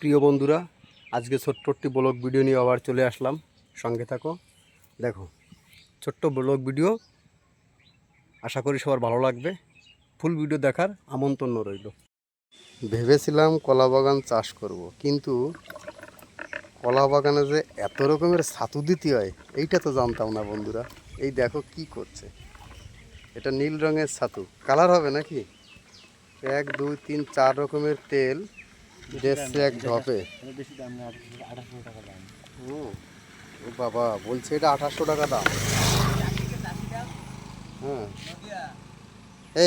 প্রিয় বন্ধুরা, আজকে ছোট্ট একটি ব্লগ ভিডিও নিয়ে আবার চলে আসলাম। সঙ্গে থাকো, দেখো ছোট্ট ব্লগ ভিডিও, আশা করি সবার ভালো লাগবে। ফুল ভিডিও দেখার আমন্ত্রণ রইল। ভেবেছিলাম কলা বাগান চাষ করব, কিন্তু কলা বাগানে যে এত রকমের ছাতু দিতে হয় এইটা তো জানতাম না বন্ধুরা। এই দেখো কি করছে, এটা নীল রঙের ছাতু, কালার হবে নাকি? 1 2 3 4 রকমের তেল দিচ্ছে এক ঢপে। ও বাবা, বলছে এটা 2800 টাকা দাম। হ্যাঁ,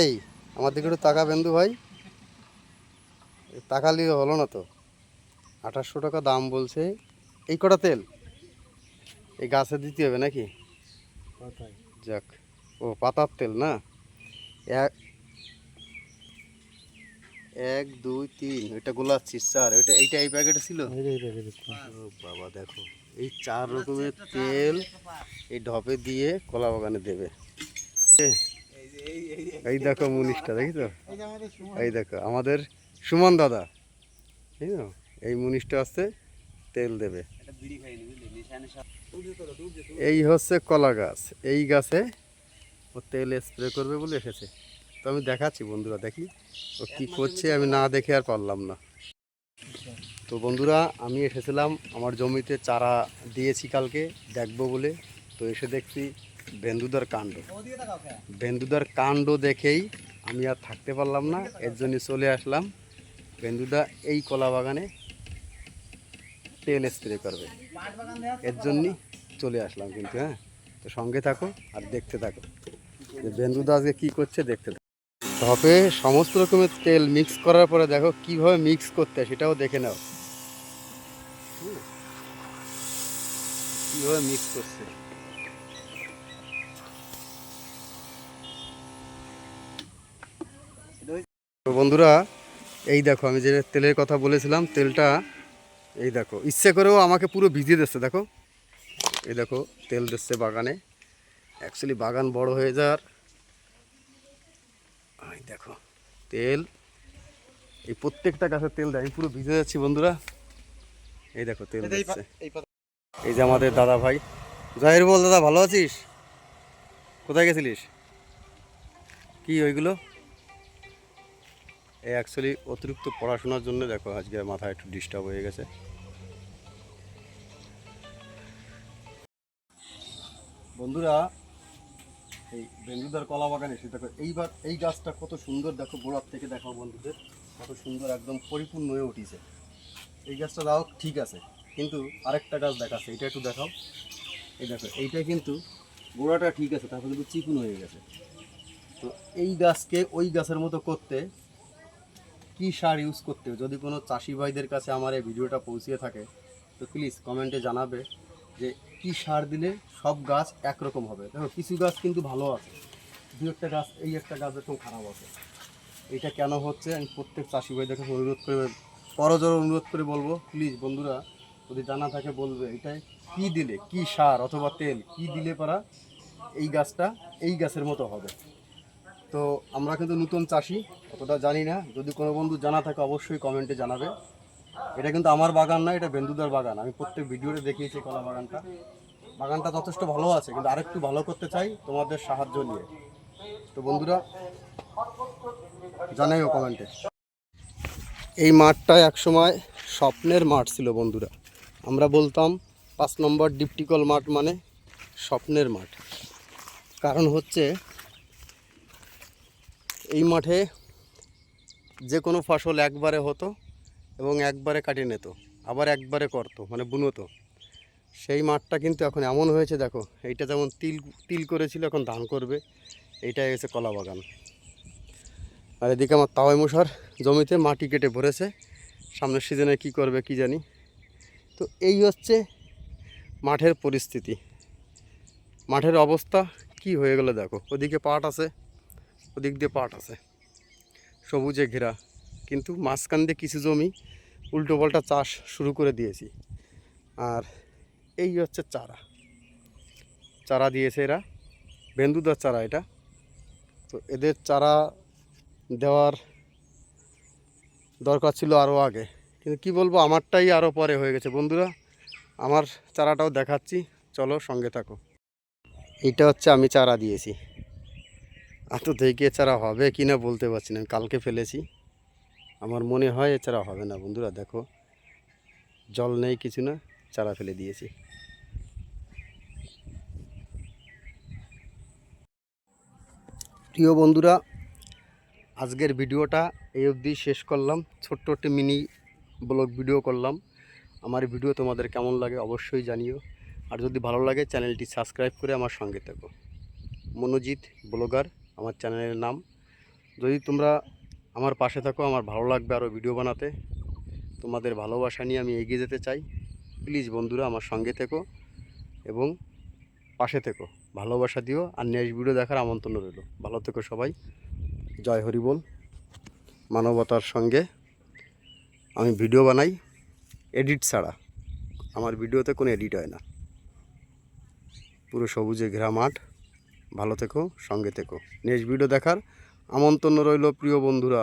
এই আমার দিকে একটু টাকা বেন্দু ভাই, তাকালি হলো না তো। 2800 টাকা দাম বলছে এই কটা তেল। এই গাছে দিতে হবে নাকি? যাক, ও পাতার তেল না। 1 2 3, ওইটা গোলাচ্ছিস 4, ওইটা এইটা এই প্যাকেটে ছিল। ও বাবা, দেখো এই 4 রকমের তেল এই ঢপে দিয়ে কলা বাগানে দেবে। এই দেখো মুনিশটা, দেখি তো, এই দেখো আমাদের সুমন দাদা, ঠিক না? এই মুনিশটা আসছে তেল দেবে। এই হচ্ছে কলা গাছ, এই গাছে ও তেল স্প্রে করবে বলে এসেছে। তো আমি দেখাচ্ছি বন্ধুরা, দেখি ও কি করছে, আমি না দেখে আর পারলাম না। তো বন্ধুরা, আমি এসেছিলাম আমার জমিতে চারা দিয়েছি কালকে দেখবো বলে। তো এসে দেখছি বেন্দুদার কাণ্ড। বেন্দুদার কাণ্ড দেখেই আমি আর থাকতে পারলাম না, এর জন্য চলে আসলাম। বেন্দুদা এই কলা বাগানে তেল স্প্রে করবে, এর জন্যই চলে আসলাম। কিন্তু হ্যাঁ, তো সঙ্গে থাকো আর দেখতে থাকো যে বেন্দুদা আজকে কী করছে, দেখতে থাকো। ঢপে সমস্ত রকমের তেল মিক্স করার পরে দেখো কিভাবে মিক্স করতে হয় সেটাও দেখে নাও, কিভাবে মিক্স করছে। তো বন্ধুরা, এই দেখো আমি যে তেলের কথা বলেছিলাম, তেলটা এই দেখো ইচ্ছে করেও আমাকে পুরো ভিজিয়ে দিচ্ছে। দেখো, এই দেখো তেল দিচ্ছে বাগানে। অ্যাকচুয়ালি বাগান বড় হয়ে যাওয়ার, এই দেখো তেল, এই প্রত্যেকটা গাছের তেল দেয়। আমি পুরো ভিজে যাচ্ছি বন্ধুরা, এই দেখো তেল দিচ্ছে। এই যে আমাদের দাদা ভাই জাহির, বল দাদা ভালো আছিস? কোথায় গেছিলিস? কি ওইগুলো? এই অ্যাকচুয়ালি অতিরিক্ত পড়াশোনার জন্য দেখো আজকে মাথা একটু ডিস্টার্ব হয়ে গেছে। বন্ধুরা, এই বেন্দুদার কলা বাগানে এসে দেখো এইবার এই গাছটা কত সুন্দর, দেখো গোড়ার থেকে দেখো বন্ধুদের কত সুন্দর একদম পরিপূর্ণ হয়ে উঠেছে। এই গাছটা দাও ঠিক আছে, কিন্তু আরেকটা গাছ দেখাচ্ছে, এটা একটু দেখাও। এই দেখো এইটা কিন্তু গোড়াটা ঠিক আছে, তারপর কিন্তু চিকুন হয়ে গেছে। তো এই গাছকে ওই গাছের মতো করতে কি সার ইউজ করতে হবে? যদি কোনো চাষি ভাইদের কাছে আমার এই ভিডিওটা পৌঁছিয়ে থাকে তো প্লিজ কমেন্টে জানাবে যে কি সার দিলে সব গাছ একরকম হবে। দেখো কিছু গাছ কিন্তু ভালো আছে, দু একটা গাছ, এই একটা গাছ এরকম খারাপ আছে। এটা কেন হচ্ছে আমি প্রত্যেক চাষি ভাইদের কাছে অনুরোধ করে, করজোড়ে অনুরোধ করে বলবো, প্লিজ বন্ধুরা যদি জানা থাকে বলবে এটাই কি দিলে, কি সার অথবা তেল কি দিলে পারা এই গাছটা এই গাছের মতো হবে। তো আমরা কিন্তু নতুন চাষি, অতটা জানি না। যদি কোনো বন্ধু জানা থাকে অবশ্যই কমেন্টে জানাবে। এটা কিন্তু আমার বাগান না, এটা বেন্দুদার বাগান। আমি প্রত্যেক ভিডিওতে দেখিয়েছি কলা বাগানটা। বাগানটা যথেষ্ট ভালো আছে, কিন্তু আরেকটু ভালো করতে চাই তোমাদের সাহায্য নিয়ে। তো বন্ধুরা জানাইও কমেন্টে। এই মাঠটা একসময় স্বপ্নের মাঠ ছিল বন্ধুরা। আমরা বলতাম 5 নম্বর ডিপটিকল মাঠ মানে স্বপ্নের মাঠ। কারণ হচ্ছে এই মাঠে যে কোনো ফসল একবারে হতো এবং একবারে কাটিয়ে নিত, আবার একবারে করতো, মানে বুনতো। সেই মাঠটা কিন্তু এখন এমন হয়েছে, দেখো এইটা যেমন তিল তিল করেছিল এখন ধান করবে, এইটাই হয়েছে কলা বাগান। আর এদিকে আমার তাওয়াই মশার জমিতে মাটি কেটে ভরেছে, সামনের সিজনে কি করবে কি জানি। তো এই হচ্ছে মাঠের পরিস্থিতি, মাঠের অবস্থা কি হয়ে গেল দেখো। ওদিকে পাট আছে, ওদিক দিয়ে পাট আছে, সবুজে ঘেরা, কিন্তু মাঝখান দিয়ে কিছু জমি উল্টো পাল্টা চাষ শুরু করে দিয়েছি। আর এই হচ্ছে চারা, চারা দিয়েছে এরা, বেন্দুদার চারা এটা। তো এদের চারা দেওয়ার দরকার ছিল আরও আগে, কিন্তু কী বলবো, আমারটাই আরও পরে হয়ে গেছে বন্ধুরা। আমার চারাটাও দেখাচ্ছি, চলো সঙ্গে থাকো। এইটা হচ্ছে আমি চারা দিয়েছি, এত দেখে চারা হবে কি না বলতে পারছি না। আমি কালকে ফেলেছি, আমার মনে হয় এছাড়া হবে না বন্ধুরা। দেখো জল নেই কিছু না, চারা ফেলে দিয়েছি। প্রিয় বন্ধুরা, আজকের ভিডিওটা এই অবধি শেষ করলাম। ছোট্ট একটি মিনি ব্লগ ভিডিও করলাম। আমার ভিডিও তোমাদের কেমন লাগে অবশ্যই জানিও। আর যদি ভালো লাগে চ্যানেলটি সাবস্ক্রাইব করে আমার সঙ্গে থেকো। মনোজিৎ ব্লগার আমার চ্যানেলের নাম। যদি তোমরা আমার পাশে থাকো, আমার ভালো লাগবে আরও ভিডিও বানাতে। তোমাদের ভালোবাসা নিয়ে আমি এগিয়ে যেতে চাই। প্লিজ বন্ধুরা আমার সঙ্গে থেকো এবং পাশে থেকো, ভালোবাসা দিও। আর নেক্সট ভিডিও দেখার আমন্ত্রণ রইল। ভালো থেকো সবাই। জয় হরি বল। মানবতার সঙ্গে আমি ভিডিও বানাই এডিট ছাড়া, আমার ভিডিওতে কোনো এডিট হয় না। পুরো সবুজে ঘেরা মাঠ। ভালো থেকো, সঙ্গে থেকো। নেক্সট ভিডিও দেখার আমন্ত্রণ রইল প্রিয় বন্ধুরা।